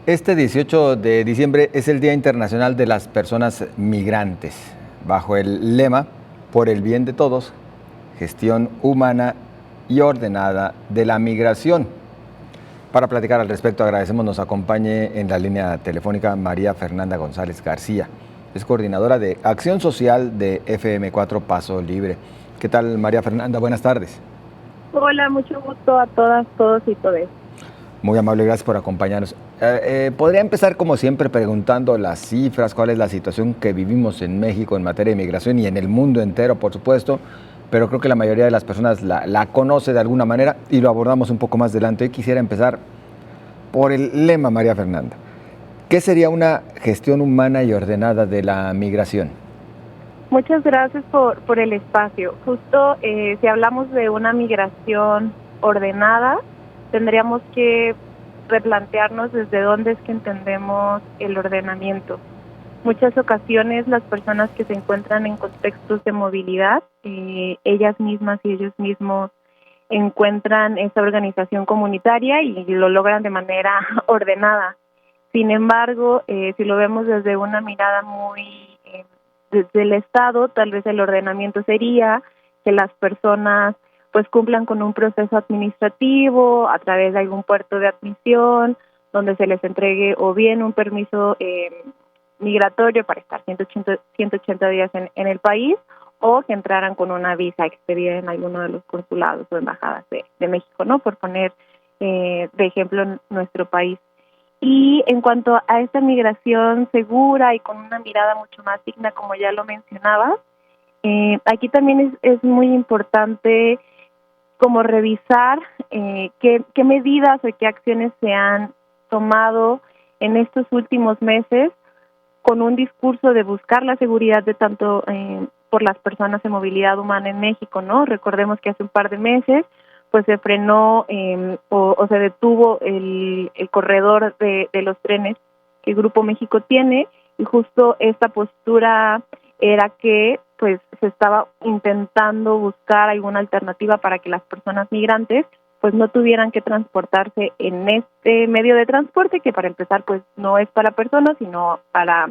Este 18 de diciembre es el Día Internacional de las Personas Migrantes, bajo el lema Por el bien de todos, gestión humana y ordenada de la migración. Para platicar al respecto, agradecemos nos acompañe en la línea telefónica María Fernanda González García. Es coordinadora de Acción Social de FM4 Paso Libre. ¿Qué tal, María Fernanda? Buenas tardes. Hola, mucho gusto a todas, todos y todes. Muy amable, gracias por acompañarnos. Podría empezar como siempre preguntando las cifras, cuál es la situación que vivimos en México en materia de migración y en el mundo entero, por supuesto, pero creo que la mayoría de las personas la conoce de alguna manera y lo abordamos un poco más adelante. Hoy quisiera empezar por el lema, María Fernanda. ¿Qué sería una gestión humana y ordenada de la migración? Muchas gracias por el espacio. Justo si hablamos de una migración ordenada, tendríamos que replantearnos desde dónde es que entendemos el ordenamiento. Muchas ocasiones las personas que se encuentran en contextos de movilidad, ellas mismas y ellos mismos encuentran esa organización comunitaria y lo logran de manera ordenada. Sin embargo, si lo vemos desde una mirada muy desde el Estado, tal vez el ordenamiento sería que las personas pues cumplan con un proceso administrativo a través de algún puerto de admisión, donde se les entregue o bien un permiso migratorio para estar 180 días en el país, o que entraran con una visa expedida en alguno de los consulados o embajadas de México, ¿no? Por poner de ejemplo nuestro país. Y en cuanto a esta migración segura y con una mirada mucho más digna, como ya lo mencionabas, aquí también es muy importante como revisar qué medidas o qué acciones se han tomado en estos últimos meses con un discurso de buscar la seguridad de tanto por las personas en movilidad humana en México, ¿no? Recordemos que hace un par de meses pues se frenó o se detuvo el corredor de los trenes que Grupo México tiene, y justo esta postura era que pues se estaba intentando buscar alguna alternativa para que las personas migrantes pues no tuvieran que transportarse en este medio de transporte, que para empezar pues no es para personas, sino para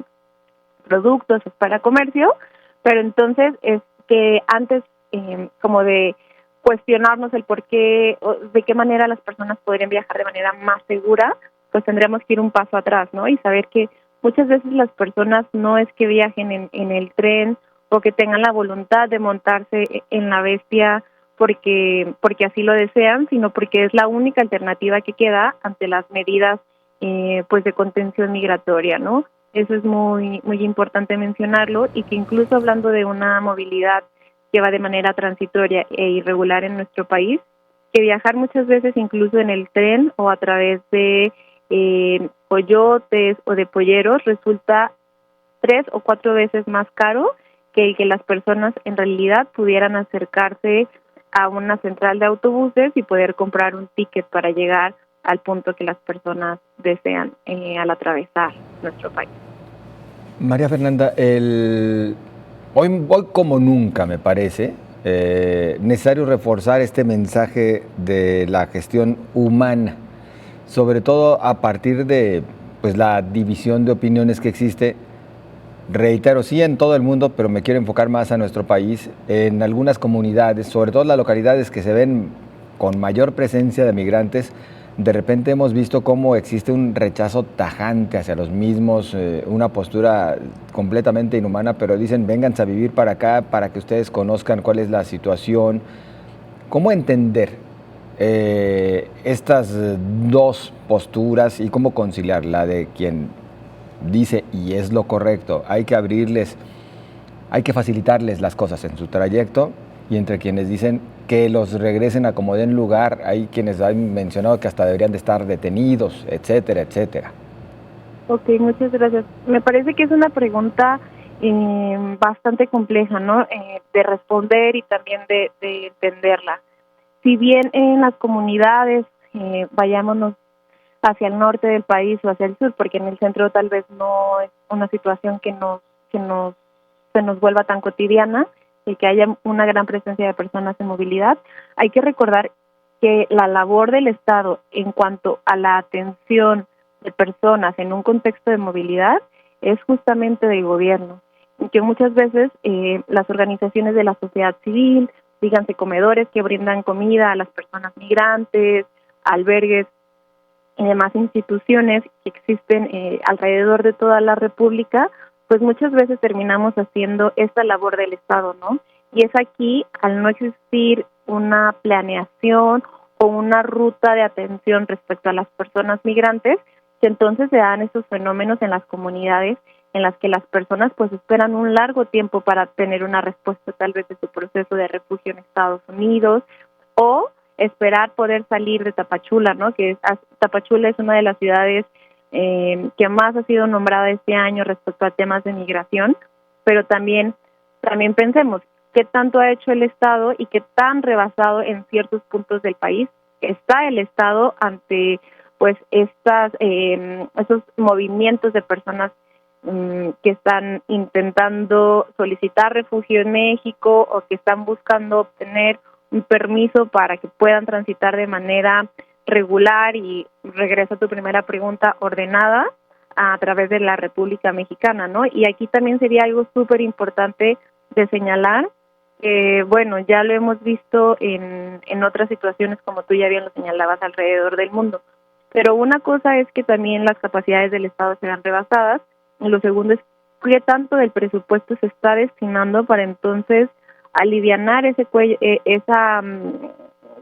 productos, es para comercio, pero entonces es que antes como de cuestionarnos el por qué, o de qué manera las personas podrían viajar de manera más segura, pues tendríamos que ir un paso atrás, ¿no? Y saber que muchas veces las personas no es que viajen en el tren o que tengan la voluntad de montarse en la bestia porque así lo desean, sino porque es la única alternativa que queda ante las medidas pues de contención migratoria, ¿no? Eso es muy importante mencionarlo, y que incluso hablando de una movilidad que va de manera transitoria e irregular en nuestro país, que viajar muchas veces incluso en el tren o a través de coyotes o de polleros resulta 3 o 4 veces más caro que las personas en realidad pudieran acercarse a una central de autobuses y poder comprar un ticket para llegar al punto que las personas desean al atravesar nuestro país. María Fernanda, hoy como nunca me parece necesario reforzar este mensaje de la gestión humana, sobre todo a partir de pues, la división de opiniones que existe. Reitero, sí en todo el mundo, pero me quiero enfocar más a nuestro país, en algunas comunidades, sobre todo las localidades que se ven con mayor presencia de migrantes. De repente hemos visto cómo existe un rechazo tajante hacia los mismos, una postura completamente inhumana, pero dicen, vénganse a vivir para acá para que ustedes conozcan cuál es la situación. ¿Cómo entender estas dos posturas y cómo conciliar la de quien dice, y es lo correcto, hay que abrirles, hay que facilitarles las cosas en su trayecto, y entre quienes dicen que los regresen a como den lugar? Hay quienes han mencionado que hasta deberían de estar detenidos, etcétera, etcétera. Ok, muchas gracias. Me parece que es una pregunta bastante compleja, ¿no? De responder y también de entenderla. Si bien en las comunidades vayámonos hacia el norte del país o hacia el sur, porque en el centro tal vez no es una situación que se nos vuelva tan cotidiana, y que haya una gran presencia de personas en movilidad, hay que recordar que la labor del Estado en cuanto a la atención de personas en un contexto de movilidad es justamente del gobierno, y que muchas veces las organizaciones de la sociedad civil, díganse comedores que brindan comida a las personas migrantes, albergues y demás instituciones que existen alrededor de toda la República, pues muchas veces terminamos haciendo esta labor del Estado, ¿no? Y es aquí, al no existir una planeación o una ruta de atención respecto a las personas migrantes, que entonces se dan estos fenómenos en las comunidades en las que las personas pues esperan un largo tiempo para tener una respuesta tal vez de su proceso de refugio en Estados Unidos, o esperar poder salir de Tapachula, ¿no? Tapachula es una de las ciudades que más ha sido nombrada este año respecto a temas de migración, pero también pensemos qué tanto ha hecho el Estado y qué tan rebasado en ciertos puntos del país está el Estado ante pues esos movimientos de personas que están intentando solicitar refugio en México o que están buscando obtener un permiso para que puedan transitar de manera regular, y regreso a tu primera pregunta, ordenada a través de la República Mexicana, ¿no? Y aquí también sería algo súper importante de señalar, bueno, ya lo hemos visto en otras situaciones, como tú ya bien lo señalabas, alrededor del mundo, pero una cosa es que también las capacidades del Estado serán rebasadas, y lo segundo es qué tanto del presupuesto se está destinando para entonces alivianar ese cuello,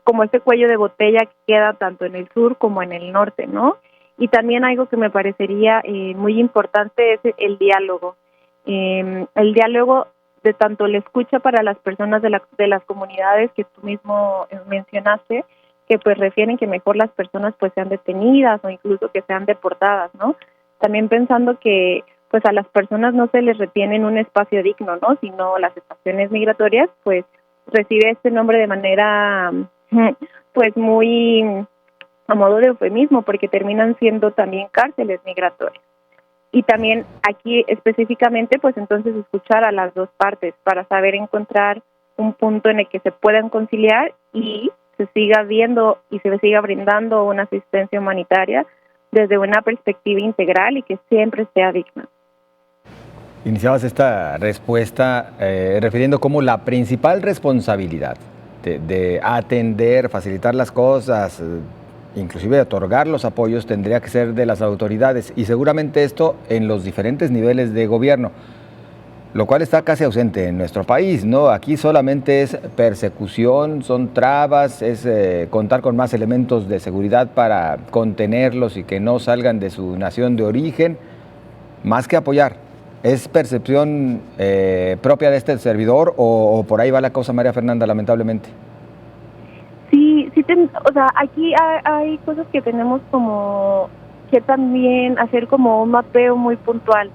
como ese cuello de botella que queda tanto en el sur como en el norte, ¿no? Y también algo que me parecería muy importante es el diálogo. El diálogo de tanto la escucha para las personas de las comunidades que tú mismo mencionaste, que pues refieren que mejor las personas pues sean detenidas o incluso que sean deportadas, ¿no? También pensando que pues a las personas no se les retiene en un espacio digno, ¿no? Sino las estaciones migratorias pues recibe este nombre de manera pues muy a modo de eufemismo, porque terminan siendo también cárceles migratorias. Y también aquí específicamente pues entonces escuchar a las dos partes para saber encontrar un punto en el que se puedan conciliar y se siga viendo y se siga brindando una asistencia humanitaria desde una perspectiva integral y que siempre sea digna. Iniciabas esta respuesta refiriendo como la principal responsabilidad de atender, facilitar las cosas, inclusive otorgar los apoyos, tendría que ser de las autoridades, y seguramente esto en los diferentes niveles de gobierno, lo cual está casi ausente en nuestro país, ¿no? Aquí solamente es persecución, son trabas, es contar con más elementos de seguridad para contenerlos y que no salgan de su nación de origen, más que apoyar. ¿Es percepción propia de este servidor o por ahí va la cosa, María Fernanda, lamentablemente? Sí, o sea, aquí hay cosas que tenemos como que también hacer como un mapeo muy puntual.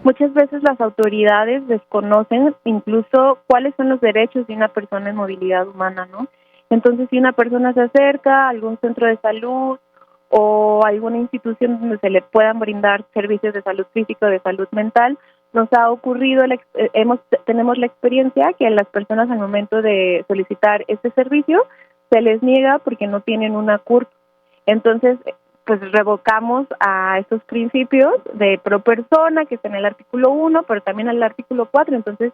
Muchas veces las autoridades desconocen incluso cuáles son los derechos de una persona en movilidad humana, ¿no? Entonces, si una persona se acerca a algún centro de salud o alguna institución donde se le puedan brindar servicios de salud física o de salud mental, nos ha ocurrido, tenemos la experiencia que las personas al momento de solicitar este servicio se les niega porque no tienen una CURP. Entonces, pues revocamos a estos principios de pro persona que está en el artículo 1, pero también en el artículo 4. Entonces,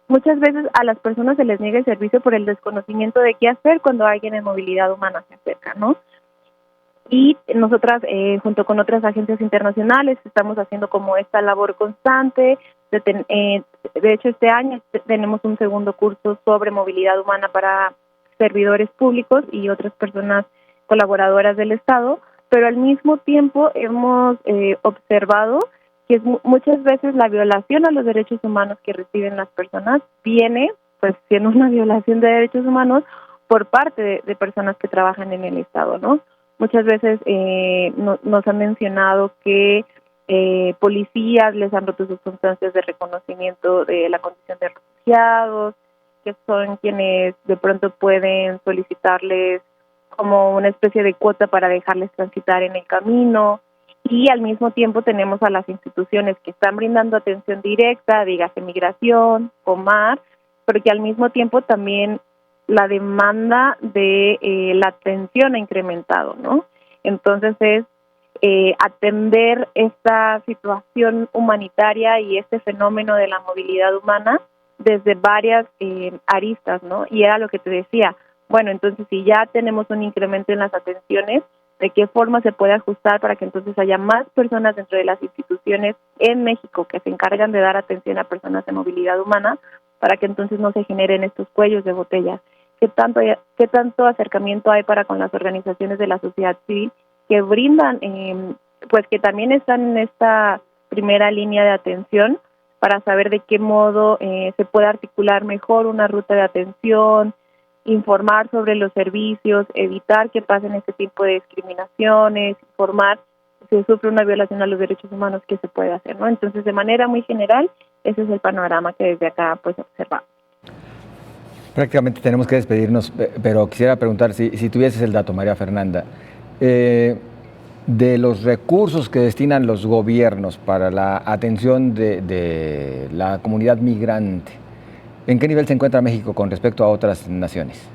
muchas veces a las personas se les niega el servicio por el desconocimiento de qué hacer cuando alguien en movilidad humana se acerca, ¿no? Y nosotras, junto con otras agencias internacionales, estamos haciendo como esta labor constante. De hecho, este año tenemos un segundo curso sobre movilidad humana para servidores públicos y otras personas colaboradoras del Estado, pero al mismo tiempo hemos observado que muchas veces la violación a los derechos humanos que reciben las personas viene, pues, siendo una violación de derechos humanos por parte de personas que trabajan en el Estado, ¿no? Muchas veces nos han mencionado que policías les han roto sus constancias de reconocimiento de la condición de refugiados, que son quienes de pronto pueden solicitarles como una especie de cuota para dejarles transitar en el camino, y al mismo tiempo tenemos a las instituciones que están brindando atención directa, dígase migración, Comar, pero que al mismo tiempo también la demanda de la atención ha incrementado, ¿no? Entonces es atender esta situación humanitaria y este fenómeno de la movilidad humana desde varias aristas, ¿no? Y era lo que te decía, bueno, entonces si ya tenemos un incremento en las atenciones, ¿de qué forma se puede ajustar para que entonces haya más personas dentro de las instituciones en México que se encargan de dar atención a personas de movilidad humana, para que entonces no se generen estos cuellos de botella? ¿Qué tanto acercamiento hay para con las organizaciones de la sociedad civil que brindan, pues que también están en esta primera línea de atención para saber de qué modo se puede articular mejor una ruta de atención, informar sobre los servicios, evitar que pasen este tipo de discriminaciones, informar si se sufre una violación a los derechos humanos, qué se puede hacer, ¿no? Entonces, de manera muy general, ese es el panorama que desde acá pues observamos. Prácticamente tenemos que despedirnos, pero quisiera preguntar si tuvieses el dato, María Fernanda, de los recursos que destinan los gobiernos para la atención de la comunidad migrante, ¿en qué nivel se encuentra México con respecto a otras naciones?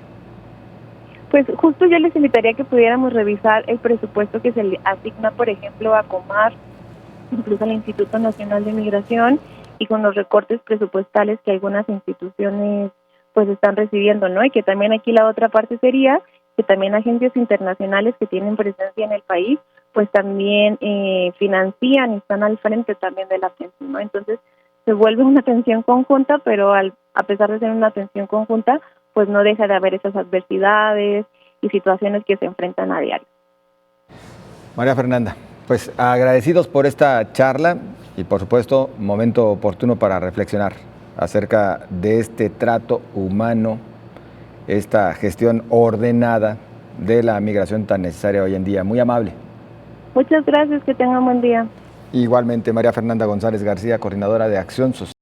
Pues justo yo les invitaría a que pudiéramos revisar el presupuesto que se le asigna, por ejemplo, a Comar, incluso al Instituto Nacional de Migración, y con los recortes presupuestales que algunas instituciones pues están recibiendo, ¿no? Y que también aquí la otra parte sería que también agencias internacionales que tienen presencia en el país, pues también financian y están al frente también de la atención, ¿no? Entonces se vuelve una atención conjunta, pero a pesar de ser una atención conjunta, pues no deja de haber esas adversidades y situaciones que se enfrentan a diario. María Fernanda, pues agradecidos por esta charla y por supuesto momento oportuno para reflexionar acerca de este trato humano, esta gestión ordenada de la migración tan necesaria hoy en día. Muy amable. Muchas gracias, que tengan buen día. Igualmente, María Fernanda González García, coordinadora de Acción Social.